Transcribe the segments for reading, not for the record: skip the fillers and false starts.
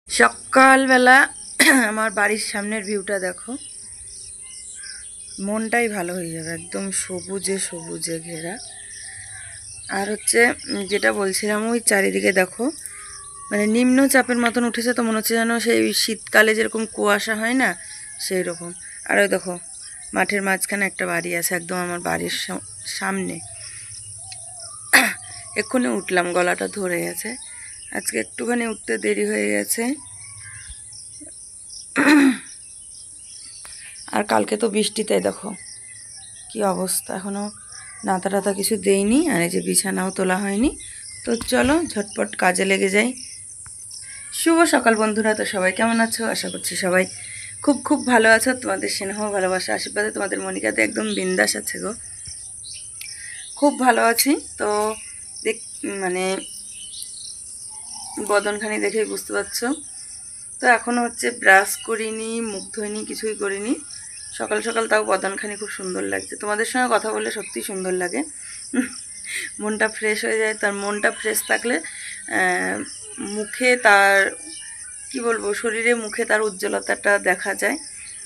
সকালবেলা আমার বাড়ির সামনের ভিউটা দেখো, মনটাই ভালো হয়ে যাবে। একদম সবুজে সবুজে ঘেরা। আর হচ্ছে যেটা বলছিলাম, ওই চারিদিকে দেখো মানে নিম্নচাপের মতন উঠেছে, তো মনে হচ্ছে যেন সেই শীতকালে যেরকম কুয়াশা হয় না, সেই রকম। আর ওই দেখো মাঠের মাঝখানে একটা বাড়ি আছে একদম আমার বাড়ির সামনে। এক্ষুনি উঠলাম, গলাটা ধরে গেছে, আজকে একটুখানি উঠতে দেরি হয়ে গেছে। আর কালকে তো বৃষ্টিতে দেখো কি অবস্থা, এখনও নাতা টাতা কিছু দেইনি, আর এই যে বিছানাও তোলা হয়নি। তো চলো ঝটপট কাজে লেগে যাই। শুভ সকাল বন্ধুরা, তো সবাই কেমন আছো? আশা করছি সবাই খুব খুব ভালো আছো। তোমাদের স্নেহ ভালোবাসা আশীর্বাদে তোমাদের মনিকাতে একদম বিন্দাস আছে গো, খুব ভালো আছি। তো মানে বদনখানি দেখেই বুঝতে পারছো। তো এখনও হচ্ছে ব্রাশ করিনি, মুখ ধুইনি, কিছুই করিনি। সকাল সকাল তাও বদনখানি খুব সুন্দর লাগছে। তোমাদের সঙ্গে কথা বললে সত্যি সুন্দর লাগে, মনটা ফ্রেশ হয়ে যায়। তার মনটা ফ্রেশ থাকলে মুখে তার কি বলবো, শরীরে মুখে তার উজ্জ্বলতাটা দেখা যায়,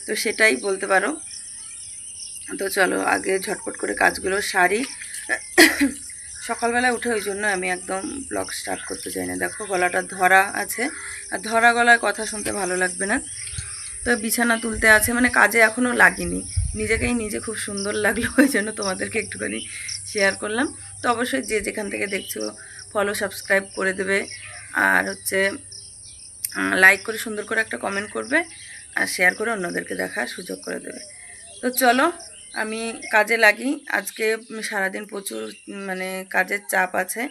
তো সেটাই বলতে পারো। তো চলো আগে ঝটপট করে কাজগুলো সারি। সকালবেলা উঠে ওই জন্য আমি একদম ব্লগ স্টার্ট করতে চাই না। দেখো গলাটা ধরা আছে, আর ধরা গলায় কথা শুনতে ভালো লাগবে না। তো বিছানা তুলতে আছে, মানে কাজে এখনও লাগিনি, নিজেকেই নিজে খুব সুন্দর লাগলো, ওই জন্য তোমাদেরকে একটুখানি শেয়ার করলাম। তো অবশ্যই যে যেখান থেকে দেখছো ফলো সাবস্ক্রাইব করে দেবে, আর হচ্ছে লাইক করে সুন্দর করে একটা কমেন্ট করবে, আর শেয়ার করে অন্যদেরকে দেখার সুযোগ করে দেবে। তো চলো আমি কাজে লাগি। আজকে সারাদিন প্রচুর মানে কাজের চাপ আছে,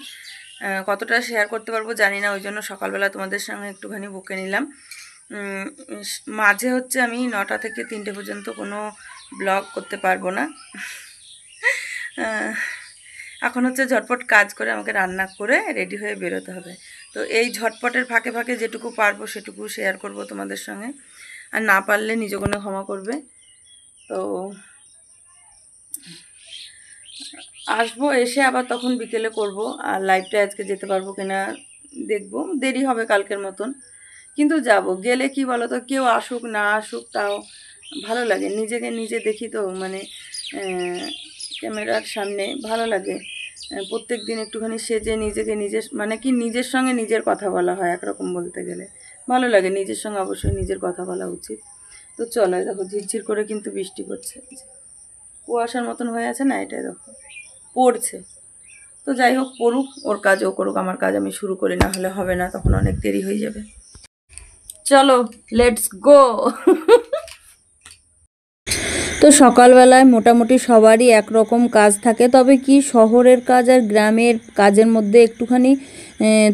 কতটা শেয়ার করতে পারবো জানি না, ওই জন্য সকালবেলা তোমাদের সঙ্গে একটুখানি বকে নিলাম। মাঝে হচ্ছে আমি 9টা থেকে 3টে পর্যন্ত কোনো ব্লগ করতে পারবো না। এখন হচ্ছে ঝটপট কাজ করে আমাকে রান্না করে রেডি হয়ে বেরোতে হবে। তো এই ঝটপটের ফাঁকে ফাঁকে যেটুকু পারবো সেটুকু শেয়ার করব তোমাদের সঙ্গে, আর না পারলে নিজগুলো ক্ষমা করবে। তো আসবো, এসে আবার তখন বিকেলে করব। আর লাইভটা আজকে যেতে পারবো কিনা দেখবো, দেরি হবে কালকের মতন, কিন্তু যাব। গেলে কি বলো তো, কেউ আসুক না আসুক তাও ভালো লাগে, নিজেকে নিজে দেখি তো, মানে ক্যামেরার সামনে ভালো লাগে। প্রত্যেক দিন একটুখানি সেজে নিজেকে নিজের মানে কি নিজের সঙ্গে নিজের কথা বলা হয়, একরকম বলতে গেলে ভালো লাগে। নিজের সঙ্গে অবশ্যই নিজের কথা বলা উচিত। তো চলো দেখো ঝিরঝির করে কিন্তু বৃষ্টি পড়ছে, কুয়াশার মতন হয়ে আছে না, এটাই দেখো পড়ছে। তো যাই হোক, পড়ুক, ওর কাজ ও করুক, আমার কাজ আমি শুরু করি, না হলে হবে না, তখন অনেক দেরি হয়ে যাবে। চলো লেটস গো। তো সকালবেলায় মোটামুটি সবারই একরকম কাজ থাকে, তবে কি শহরের কাজ আর গ্রামের কাজের মধ্যে একটুখানি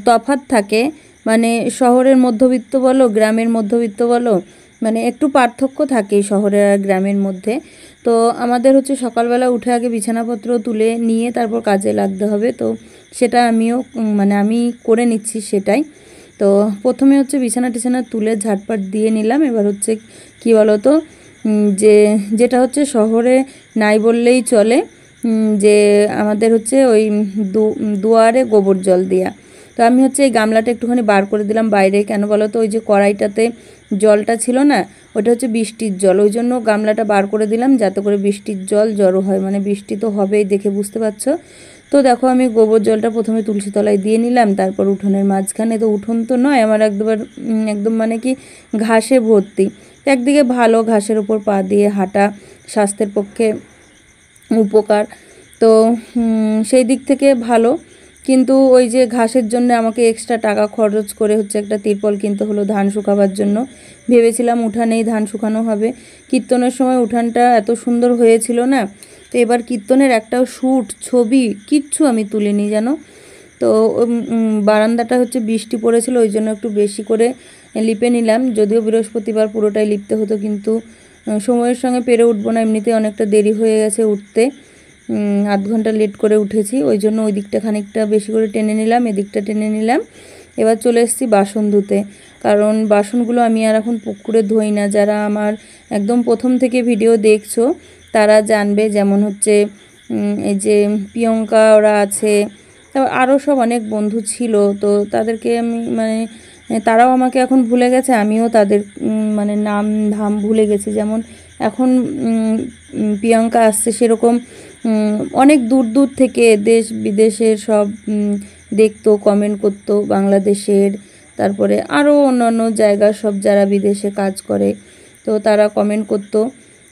তফাৎ থাকে। মানে শহরের মধ্যবিত্ত বলো গ্রামের মধ্যবিত্ত বলো, মানে একটু পার্থক্য থাকে শহরের আর গ্রামের মধ্যে। তো আমাদের হচ্ছে সকালবেলা উঠে আগে বিছানাপত্র তুলে নিয়ে তারপর কাজে লাগতে হবে, তো সেটা আমিও মানে আমি করে নিচ্ছি সেটাই। তো প্রথমে হচ্ছে বিছানা টিছানা তুলে ঝাটপাট দিয়ে নিলাম। এবার হচ্ছে কি বলো তো, যেটা হচ্ছে শহরে নাই বললেই চলে, যে আমাদের হচ্ছে ওই দুয়ারে গোবর জল দেওয়া। তো আমি হচ্ছে এই গামলাটা একটুখানি বার করে দিলাম বাইরে, কেন বলো তো, ওই যে কড়াইটাতে জলটা ছিল না, ওটা হচ্ছে বৃষ্টির জল, ওই জন্য গামলাটা বার করে দিলাম যাতে করে বৃষ্টির জল জড়ো হয়, মানে বৃষ্টি তো হবেই দেখে বুঝতে পারছো। তো দেখো আমি গোবর জলটা প্রথমে তুলসী তলায় দিয়ে নিলাম, তারপর উঠোনের মাঝখানে, তো উঠোন তো নয় আমার, একদম মানে কি ঘাসে ভর্তি। একদিকে ভালো, ঘাসের উপর পা দিয়ে হাঁটা স্বাস্থ্যের পক্ষে উপকার, তো সেই দিক থেকে ভালো। কিন্তু ওই যে ঘাসের জন্য আমাকে এক্সট্রা টাকা খরচ করে হচ্ছে একটা তিরপল কিনতে হলো ধান শুকাবার জন্য। ভেবেছিলাম উঠানেই ধান শুকানো হবে, কীর্তনের সময় উঠানটা এত সুন্দর হয়েছিল না, তো এবার কীর্তনের একটাও শ্যুট ছবি কিচ্ছু আমি তুলিনি জানো। তো বারান্দাটা হচ্ছে বৃষ্টি পড়েছিল, ওই জন্য একটু বেশি করে লিপে নিলাম, যদিও বৃহস্পতিবার পুরোটাই লিপতে হতো, কিন্তু সময়ের সঙ্গে পেরে উঠবো না, এমনিতে অনেকটা দেরি হয়ে গেছে উঠতে, আধ ঘন্টা লেট করে উঠেছি, ওই জন্য ওই দিকটা খানিকটা বেশি করে টেনে নিলাম, এদিকটা টেনে নিলাম। এবার চলে এসেছি বাসন ধুতে, কারণ বাসনগুলো আমি আর এখন পুকুরে ধুই না। যারা আমার একদম প্রথম থেকে ভিডিও দেখছো তারা জানবে, যেমন হচ্ছে এই যে প্রিয়ঙ্কা ওরা আছে, তারপর আরও সব অনেক বন্ধু ছিল, তো তাদেরকে আমি মানে তারাও আমাকে এখন ভুলে গেছে, আমিও তাদের মানে নাম ধাম ভুলে গেছি। যেমন এখন প্রিয়াঙ্কা আসছে, সেরকম অনেক দূর দূর থেকে দেশ বিদেশের সব দেখতো, কমেন্ট করতো, বাংলাদেশের, তারপরে আরও অন্যান্য জায়গার সব যারা বিদেশে কাজ করে, তো তারা কমেন্ট করতো।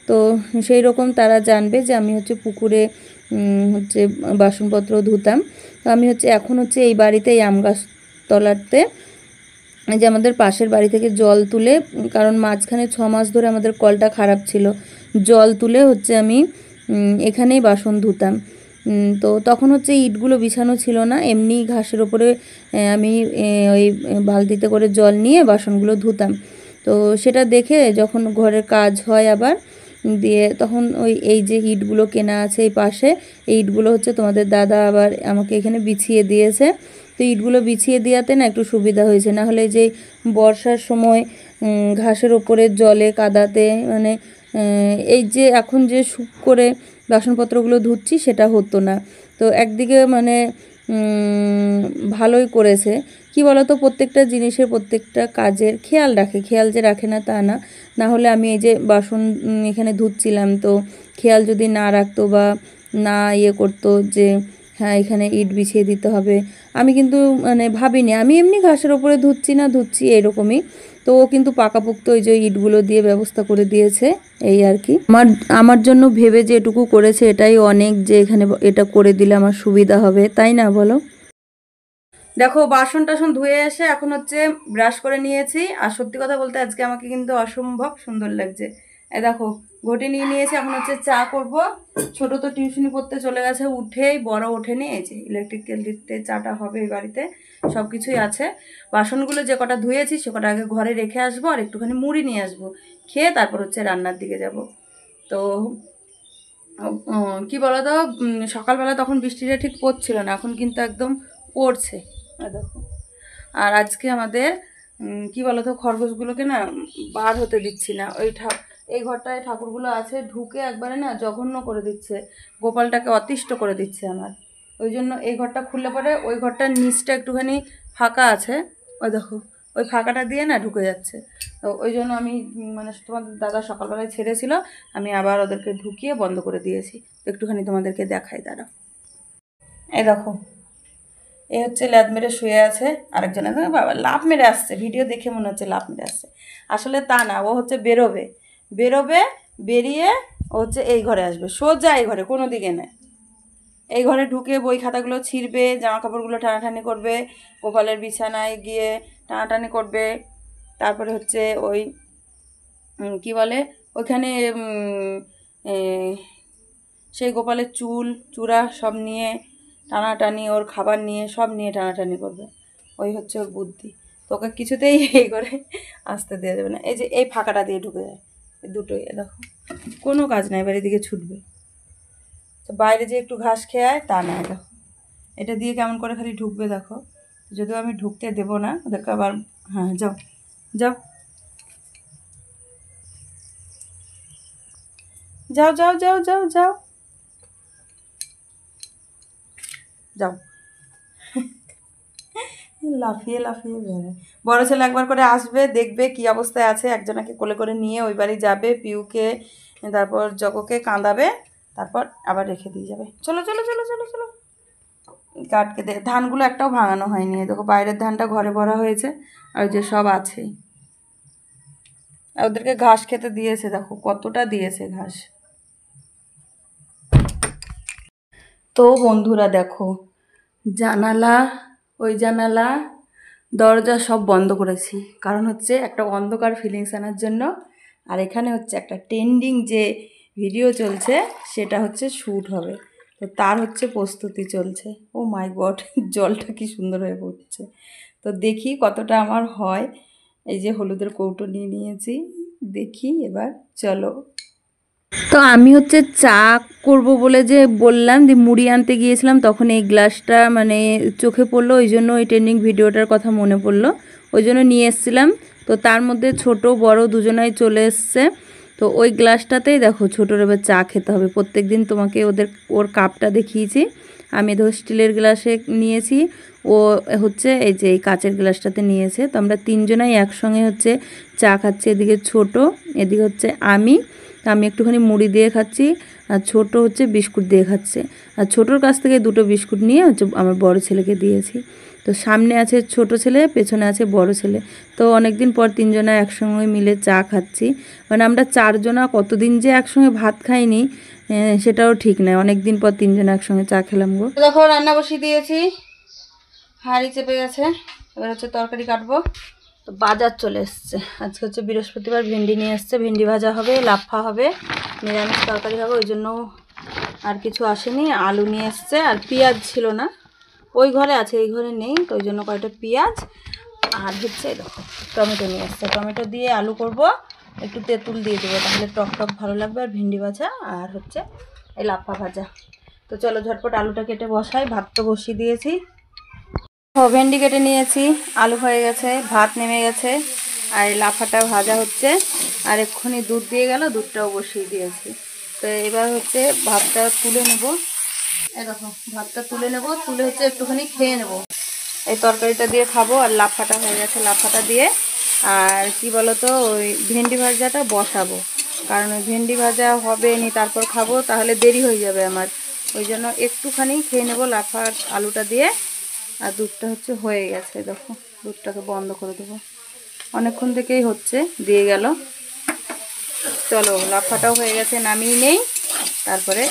তো সেই রকম তারা জানবে যে আমি হচ্ছে পুকুরে হচ্ছে বাসনপত্র ধুতাম। তো আমি হচ্ছে এখন হচ্ছে এই বাড়িতে, এই আম গাছ তলাতে, যে আমাদের পাশের বাড়ি থেকে জল তুলে, কারণ মাঝখানে 6 মাস ধরে আমাদের কলটা খারাপ ছিল, জল তুলে হচ্ছে আমি এখানেই বাসন ধুতাম। তো তখন হচ্ছে ইটগুলো বিছানো ছিল না, এমনি ঘাসের ওপরে আমি ওই বালতিতে করে জল নিয়ে বাসনগুলো ধুতাম। তো সেটা দেখে যখন ঘরের কাজ হয় আবার দিয়ে, তখন এই যে ইটগুলো কেনা আছে এই পাশে, এই ইটগুলো হচ্ছে তোমাদের দাদা আবার আমাকে এখানে বিছিয়ে দিয়েছে। তো ইটগুলো বিছিয়ে দেওয়াতে না একটু সুবিধা হয়েছে, না হলে যে বর্ষার সময় ঘাসের ওপরে জলে কাদাতে মানে এই যে এখন যে শুক করে বাসনপত্রগুলো ধুচ্ছি সেটা হতো না। তো একদিকে মানে ভালোই করেছে। কি বলতো, প্রত্যেকটা জিনিসের প্রত্যেকটা কাজের খেয়াল রাখে, খেয়াল যে রাখে না তা না। না হলে আমি এই যে বাসন এখানে ধুচ্ছিলাম, তো খেয়াল যদি না রাখতো বা না করতো যে হ্যাঁ এখানে ইট বিছিয়ে দিতে হবে, আমি কিন্তু মানে ভাবিনি, আমি এমনি ঘাসের ওপরে ধুচ্ছি এরকমই। তো ও কিন্তু পাকাপোক্ত ওই যে ইটগুলো দিয়ে ব্যবস্থা করে দিয়েছে, এই আর কি। আমার জন্য ভেবে যে এটুকু করেছে এটাই অনেক, যে এখানে এটা করে দিলে আমার সুবিধা হবে, তাই না বলো? দেখো বাসন টাসন ধুয়ে এসে এখন হচ্ছে ব্রাশ করে নিয়েছি, আর সত্যি কথা বলতে আজকে আমাকে কিন্তু অসম্ভব সুন্দর লাগছে। দেখো ঘটি নিয়ে নিয়েছি, এখন হচ্ছে চা করব। ছোট তো টিউশনি পড়তে চলে গেছে, উঠেই, বড় ওঠেনি, এই যে ইলেকট্রিক কেটলিতে চাটা হবে এই বাড়িতে, সব কিছুই আছে। বাসনগুলো যে কটা ধুয়েছি সে কটা আগে ঘরে রেখে আসবো, আর একটুখানি মুড়ি নিয়ে আসবো, খেয়ে তারপর হচ্ছে রান্নার দিকে যাব। তো কি বলতো, সকালবেলা তখন বৃষ্টিটা ঠিক পড়ছিল না, এখন কিন্তু একদম পড়ছে দেখো। আর আজকে আমাদের কি বলতো, খরগোশগুলোকে না বার হতে দিচ্ছি না। এই ঘরটায় ঠাকুরগুলো আছে, ঢুকে একবারে না জঘন্য করে দিচ্ছে, গোপালটাকে অতিষ্ঠ করে দিচ্ছে আমার। ওই জন্য এই ঘরটা খুললে পরে ওই ঘরটার নিচটা একটুখানি ফাঁকা আছে, ওই দেখো ওই ফাঁকাটা দিয়ে না ঢুকে যাচ্ছে। তো ওই জন্য আমি মানে তোমাদের দাদা সকালবেলায় ছেড়েছিল, আমি আবার ওদেরকে ঢুকিয়ে বন্ধ করে দিয়েছি। একটুখানি তোমাদেরকে দেখাই, দাঁড়া। এই দেখো, এ হচ্ছে ল্যাদ মেরে শুয়ে আছে, আরেকজন আছে বাবা লাফ মেরে আসছে, ভিডিও দেখে মনে হচ্ছে লাফ মেরে আসছে, আসলে তা না, ও হচ্ছে বেরোবে, বেরিয়ে ও হচ্ছে এই ঘরে আসবে, সোজা এই ঘরে, কোনো দিকে নেই, এই ঘরে ঢুকে বই খাতাগুলো ছিঁড়বে, জামা কাপড়গুলো টানাটানি করবে, গোপালের বিছানায় গিয়ে টানাটানি করবে, তারপরে হচ্ছে ওই কি বলে ওইখানে সেই গোপালের চুল চূড়া সব নিয়ে টানাটানি, ওর খাবার নিয়ে সব নিয়ে টানাটানি করবে, ওই হচ্ছে ওর বুদ্ধি। তোকে কিছুতেই এই করে আসতে দেওয়া যাবে না। এই যে এই ফাঁকাটা দিয়ে ঢুকে যায়, দুটোই দেখো, কোনো কাজ নাই, এবার এদিকে ছুটবে। তো বাইরে যে একটু ঘাস খেয়ে আয় তা না, দেখো এটা দিয়ে কেমন করে খালি ঢুকবে দেখো। যদিও আমি ঢুকতে দেবো না ওদেরকে আবার, হ্যাঁ যাও যাও যাও যাও যাও যাও যাও যাও, লাফিয়ে লাফিয়ে বেরোয়। বড় ছেলে একবার করে আসবে, দেখবে কি অবস্থায় আছে, একজনাকে কোলে করে নিয়ে ওই বাড়ি যাবে, পিউকে তারপর জগকে কাঁদাবে, তারপর আবার রেখে দিয়ে যাবে। চলো চলো চলো চলো চলো, কাটকে দে, ধানগুলো একটাও ভাঙানো হয়নি, দেখো বাইরের ধানটা ঘরে ভরা হয়েছে, আর যে সব আছেই। আর ওদেরকে ঘাস খেতে দিয়েছে, দেখো কতটা দিয়েছে ঘাস। তো বন্ধুরা দেখো, জানালা, ওই জানালা, দরজা সব বন্ধ করেছি, কারণ হচ্ছে একটা অন্ধকার ফিলিংস আনার জন্য। আর এখানে হচ্ছে একটা ট্রেন্ডিং যে ভিডিও চলছে সেটা হচ্ছে শ্যুট হবে, তো তার হচ্ছে প্রস্তুতি চলছে। ও মাই গড, জলটা কি সুন্দর হয়ে পড়ছে। তো দেখি কতটা আমার হয়। এই যে হলুদের কৌটো নিয়ে নিয়েছি, দেখি এবার, চলো। তো আমি হচ্ছে চা করব বলে যে বললাম, যে মুড়ি আনতে গিয়েছিলাম, তখন এই গ্লাসটা মানে চোখে পড়লো, ওই জন্য ওই ট্রেন্ডিং ভিডিওটার কথা মনে পড়লো, ওই জন্য নিয়ে এসেছিলাম। তো তার মধ্যে ছোট বড় দুজনাই চলে এসছে। তো ওই গ্লাসটাতেই দেখো ছোটোর এবার চা খেতে হবে। প্রত্যেক দিন তোমাকে ওর কাপটা দেখিয়েছি, আমি ধর স্টিলের গ্লাসে নিয়েছি, ও হচ্ছে এই যে এই কাচের গ্লাসটাতে নিয়েছে। তো আমরা তিনজনাই একসঙ্গে হচ্ছে চা খাচ্ছি। এদিকে ছোট, এদিকে হচ্ছে আমি একটুখানি মুড়ি দিয়ে খাচ্ছি, আর ছোট হচ্ছে বিস্কুট দিয়ে খাচ্ছে। আর ছোটোর কাছ থেকে দুটো বিস্কুট নিয়ে হচ্ছে আমার বড় ছেলেকে দিয়েছি। তো সামনে আছে ছোট ছেলে, পেছনে আছে বড় ছেলে। তো অনেক দিন পর তিনজনা একসঙ্গে মিলে চা খাচ্ছি। মানে আমরা চারজনা কতদিন যে একসঙ্গে ভাত খাইনি সেটাও ঠিক নয়, অনেক দিন পর তিনজনা একসঙ্গে চা খেলাম গো। দেখো রান্না বসিয়ে দিয়েছি, হাঁড়ি চেপে গেছে, এবার হচ্ছে তরকারি কাটবো। তো বাজার চলে এসছে, আজকে হচ্ছে বৃহস্পতিবার, ভেন্ডি নিয়ে এসছে, ভেন্ডি ভাজা হবে, লাফা হবে, নিরামিষ তরকারি হবে, ওই জন্য আর কিছু আসেনি। আলু নিয়ে এসছে, আর পেঁয়াজ ছিল না, ওই ঘরে আছে এই ঘরে নেই, তো ওই জন্য কয়েকটা পেঁয়াজ আর হচ্ছে দেখো টমেটো নিয়ে এসছে। টমেটো দিয়ে আলু করব, একটু তেঁতুল দিয়ে দেবো, তাহলে টক টক ভালো লাগবে। আর ভেন্ডি ভাজা আর হচ্ছে এই লাফা ভাজা। তো চলো ঝটপট আলুটা কেটে বসাই, ভাত তো বসিয়ে দিয়েছি। ভেন্ডি কেটে নিয়েছি, আলু হয়ে গেছে, ভাত নেমে গেছে, আর লাফাটা ভাজা হচ্ছে। আর এক্ষুনি দুধ দিয়ে গেল, দুধটাও বসিয়ে দিয়েছি। তো এবার হচ্ছে ভাতটা তুলে নেব। এই দেখো ভাতটা তুলে নেব, তুলে হচ্ছে একটুখানি খেয়ে নেব। এই তরকারিটা দিয়ে খাবো, আর লাফাটা হয়ে গেছে, লাফাটা দিয়ে আর কি বলতো ওই ভেন্ডি ভাজাটা বসাবো, কারণ ওই ভেন্ডি ভাজা হবে নি তারপর খাবো, তাহলে দেরি হয়ে যাবে আমার। ওই জন্য একটুখানি খেয়ে নেবো লাফার আলুটা দিয়ে। আর দুধটা হচ্ছে হয়ে গেছে, দেখো দুধটাকে বন্ধ করে দেবো, অনেকক্ষণ থেকেই হচ্ছে, দিয়ে গেল। চলো লাফাটাও হয়ে গেছে, নামিয়ে নেই, তারপরে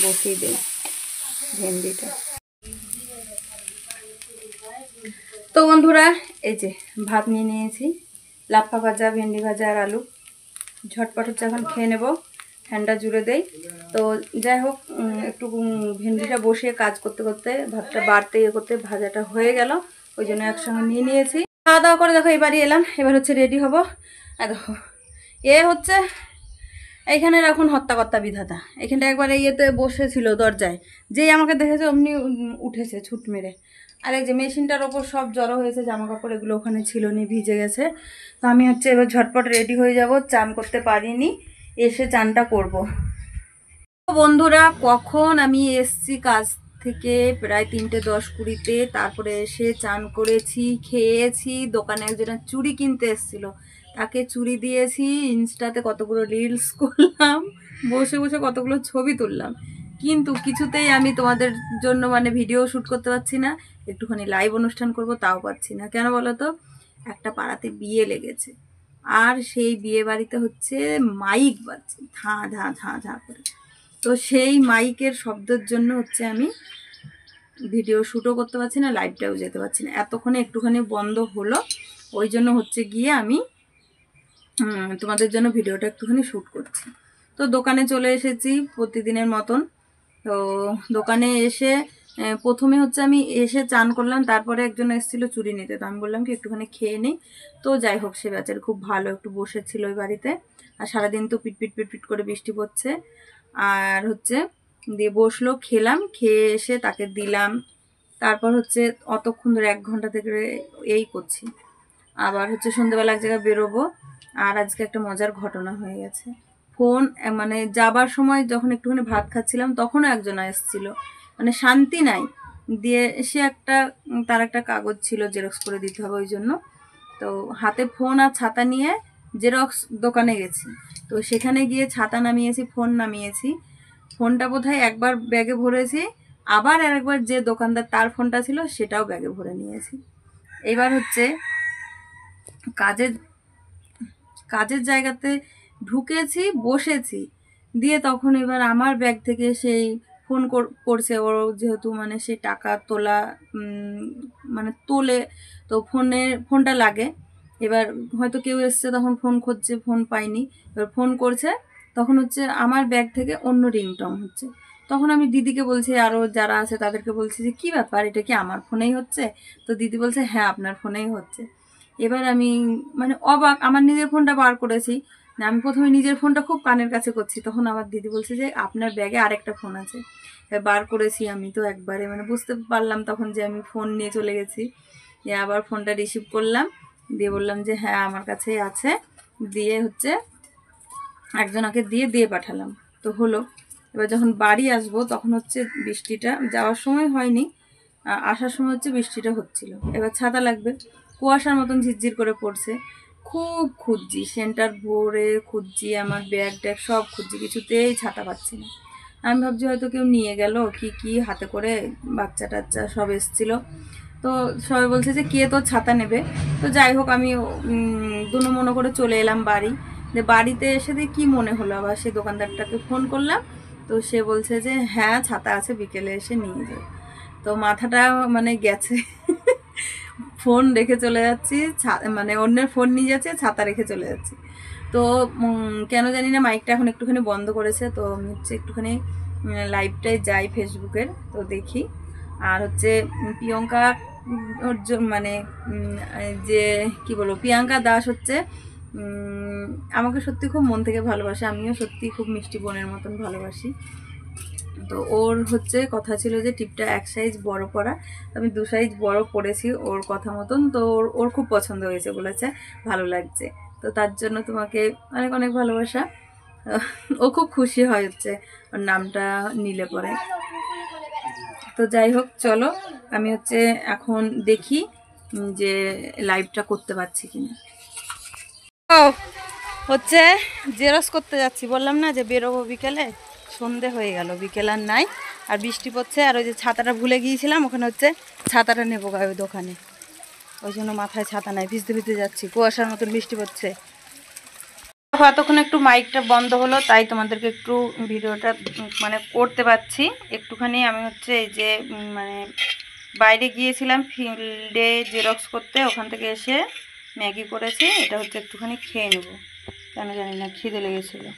বসিয়ে দিই ভেন্ডিটা। তো বন্ধুরা এই যে ভাত নিয়ে নিয়েছি, লাফা ভাজা, ভেন্ডি ভাজা আর আলু, ঝটপট হচ্ছে এখন খেয়ে নেব, ফ্যানটা জুড়ে দেই। তো যাই হোক একটু ভেন্ডিটা বসিয়ে কাজ করতে করতে ভাতটা বাড়তে ইয়ে করতে ভাজাটা হয়ে গেল, ওই জন্য একসঙ্গে নিয়ে নিয়েছি। খাওয়া দাওয়া করে দেখো এবারই এলাম, এবার হচ্ছে রেডি হব। আর দেখো এ হচ্ছে এইখানের এখন হত্যাকর্তা বিধাতা, এখানটা একবারে ইয়েতে বসেছিল দরজায়, যেই আমাকে দেখেছে অমনি উঠেছে ছুট মেরে। আর এই যে মেশিনটার ওপর সব জড়ো হয়েছে, জামা কাপড় এগুলো ওখানে ছিল নি, ভিজে গেছে। তো আমি হচ্ছে এবার ঝটপট রেডি হয়ে যাব, চান করতে পারিনি, এসে চানটা করব। বন্ধুরা কখন আমি এসছি কাজ থেকে, প্রায় 3:10-20, তারপরে এসে চান করেছি, খেয়েছি, দোকানে একজনের চুড়ি কিনতে এসেছিল, তাকে চুড়ি দিয়েছি, ইনস্টাতে কতগুলো রিলস করলাম, বসে বসে কতগুলো ছবি তুললাম, কিন্তু কিছুতেই আমি তোমাদের জন্য মানে ভিডিও শ্যুট করতে পারছি না, একটুখানি লাইভ অনুষ্ঠান করব তাও পাচ্ছি না। কেন বলো তো, একটা পাড়াতে বিয়ে লেগেছে, আর সেই বিয়ে বাড়িতে হচ্ছে মাইক বাজছে ধাঁ ধাঁ ধাঁ ধাঁ করে। তো সেই মাইকের শব্দের জন্য হচ্ছে আমি ভিডিও শ্যুটও করতে পারছি না, লাইভটাও যেতে পারছি না। এতক্ষণে একটুখানি বন্ধ হলো, ওই জন্য হচ্ছে গিয়ে আমি তোমাদের জন্য ভিডিওটা একটুখানি শ্যুট করছি। তো দোকানে চলে এসেছি প্রতিদিনের মতন। তো দোকানে এসে প্রথমে হচ্ছে আমি এসে চান করলাম, তারপরে একজন এসেছিলো চুড়ি নিতে, তো আমি বললাম কি একটুখানি খেয়ে নিই। তো যাই হোক সে বেচার খুব ভালো একটু বসেছিল ওই বাড়িতে, আর সারাদিন তো পিটপিট পিটপিট করে বৃষ্টি পড়ছে, আর হচ্ছে দিয়ে বসলো, খেলাম, খেয়ে এসে তাকে দিলাম। তারপর হচ্ছে অতক্ষণ ধরে 1 ঘন্টা থেকে এই করছি। আবার হচ্ছে সন্ধ্যেবেলা এক জায়গায় বেরোবো। আর আজকে একটা মজার ঘটনা হয়ে গেছে, ফোন মানে যাবার সময় যখন একটুখানি ভাত খাচ্ছিলাম তখনও একজন এসেছিল, মানে শান্তি নাই, দিয়ে সে তার একটা কাগজ ছিল জেরক্স করে দিতে হবে, ওই জন্য তো হাতে ফোন আর ছাতা নিয়ে জেরক্স দোকানে গেছি। তো সেখানে গিয়ে ছাতা নামিয়েছি, ফোন নামিয়েছি, ফোনটা বোধহয় একবার ব্যাগে ভরেছি, আবার আরেকবার যে দোকানদার তার ফোনটা ছিল সেটাও ব্যাগে ভরে নিয়েছি। এবার হচ্ছে কাজের জায়গাতে ঢুকেছি, বসেছি, দিয়ে তখন এবার আমার ব্যাগ থেকে সেই ফোন করছে, ওর যেহেতু মানে সেই টাকা তোলা মানে তোলে, তো ফোনটা লাগে। এবার হয়তো কেউ এসছে, তখন ফোন খুঁজছে, ফোন পাইনি, এবার ফোন করছে, তখন হচ্ছে আমার ব্যাগ থেকে অন্য রিংটং হচ্ছে। তখন আমি দিদিকে বলছি, আরও যারা আছে তাদেরকে বলছি যে কী ব্যাপার, এটা কি আমার ফোনেই হচ্ছে? তো দিদি বলছে হ্যাঁ আপনার ফোনেই হচ্ছে। এবার আমি মানে অবাক, আমার নিজের ফোনটা বার করেছি না, আমি প্রথমে নিজের ফোনটা খুব কানের কাছে করছি, তখন আমার দিদি বলছে যে আপনার ব্যাগে আরেকটা ফোন আছে। বার করেছি আমি, তো একবারে মানে বুঝতে পারলাম তখন যে আমি ফোন নিয়ে চলে গেছি। দিয়ে আবার ফোনটা রিসিভ করলাম, দিয়ে বললাম যে হ্যাঁ আমার কাছেই আছে, দিয়ে হচ্ছে একজনকে দিয়ে পাঠালাম, তো হলো। এবার যখন বাড়ি আসবো তখন হচ্ছে বৃষ্টিটা, যাওয়ার সময় হয়নি, আসার সময় হচ্ছে বৃষ্টিটা হচ্ছিল। এবার ছাতা লাগবে, কুয়াশার মতন ঝিরঝির করে পড়ছে। খুব খুঁজছি, সেন্টার ভরে খুঁজছি, আমার ব্যাগ ট্যাগ সব খুঁজছি, কিছুতেই ছাতা পাচ্ছি না। আমি ভাবছি হয়তো কেউ নিয়ে গেল, কি হাতে করে বাচ্চা টাচ্চা সব এসেছিলো। তো সবাই বলছে যে কে তোর ছাতা নেবে। তো যাই হোক, আমি দুনো মনে করে চলে এলাম বাড়ি। যে বাড়িতে এসে দিয়ে কী মনে হলো, আবার সেই দোকানদারটাকে ফোন করলাম। তো সে বলছে যে হ্যাঁ ছাতা আছে, বিকেলে এসে নিয়ে যাও। তো মাথাটা মানে গেছে। ফোন রেখে চলে যাচ্ছি, মানে অন্যের ফোন নিয়ে যাচ্ছে, ছাতা রেখে চলে যাচ্ছি। তো কেন জানি না মাইকটা এখন একটুখানি বন্ধ করেছে। তো আমি হচ্ছে একটুখানি লাইভটায় যাই ফেসবুকের, তো দেখি। আর হচ্ছে প্রিয়ঙ্কা মানে যে কি বলবো, প্রিয়াঙ্কা দাস হচ্ছে আমাকে সত্যি খুব মন থেকে ভালোবাসে, আমিও সত্যি খুব মিষ্টি বোনের মতন ভালোবাসি। তো ওর হচ্ছে কথা ছিল যে টিপটা 1 সাইজ বড় পরা, আমি 2 সাইজ বড় পরেছি ওর কথা মতন। তো ওর খুব পছন্দ হয়েছে, বলেছে ভালো লাগছে। তো তার জন্য তোমাকে অনেক অনেক ভালোবাসা। ও খুব খুশি হয় হচ্ছে ওর নামটা নিলে পরে। তো যাই হোক, চলো আমি হচ্ছে এখন দেখি যে লাইভটা করতে পারছি কিনা। হচ্ছে জেরক্স করতে যাচ্ছি, বললাম না যে বেরোবো বিকেলে, সন্ধে হয়ে গেল, বিকেল আর নাই, আর বৃষ্টি পড়ছে। আর ওই যে ছাতাটা ভুলে গিয়েছিলাম, ওখানে হচ্ছে ছাতাটা নেবো ওই দোকানে, ওই জন্য মাথায় ছাতা নাই, ভিজতে ভিজতে যাচ্ছি, কুয়াশার মতন বৃষ্টি পড়ছে। এতক্ষণ একটু মাইকটা বন্ধ হলো, তাই তোমাদেরকে একটু ভিডিওটা মানে করতে পারছি একটুখানি। আমি হচ্ছে এই যে মানে বাইরে গিয়েছিলাম ফিল্ডে জেরক্স করতে, ওখান থেকে এসে ম্যাগি করেছি, এটা হচ্ছে একটুখানি খেয়ে নেব, কেন জানি না খিদে লেগেছিলো।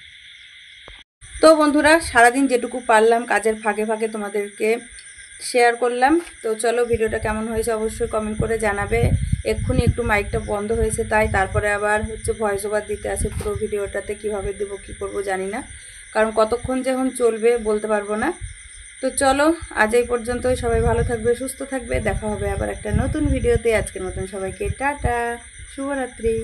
তো বন্ধুরা, সারাদিন যেটুকু পারলাম কাজের ফাঁকে ফাঁকে তোমাদেরকে শেয়ার করলাম। তো চলো, ভিডিওটা কেমন হয়েছে অবশ্যই কমেন্ট করে জানাবে। এক্ষুনি একটু মাইকটা বন্ধ হয়েছে, তাই তারপরে আবার হচ্ছে ভয়েস ওভার দিতে আছে পুরো ভিডিওটাতে, কিভাবে দেবো কী করবো জানি না, কারণ কতক্ষণ যখন চলবে বলতে পারবো না। তো চলো, আজ এই পর্যন্তই। সবাই ভালো থাকবে, সুস্থ থাকবে, দেখা হবে আবার একটা নতুন ভিডিওতে। আজকের মতন সবাইকে টাটা, শুভরাত্রি।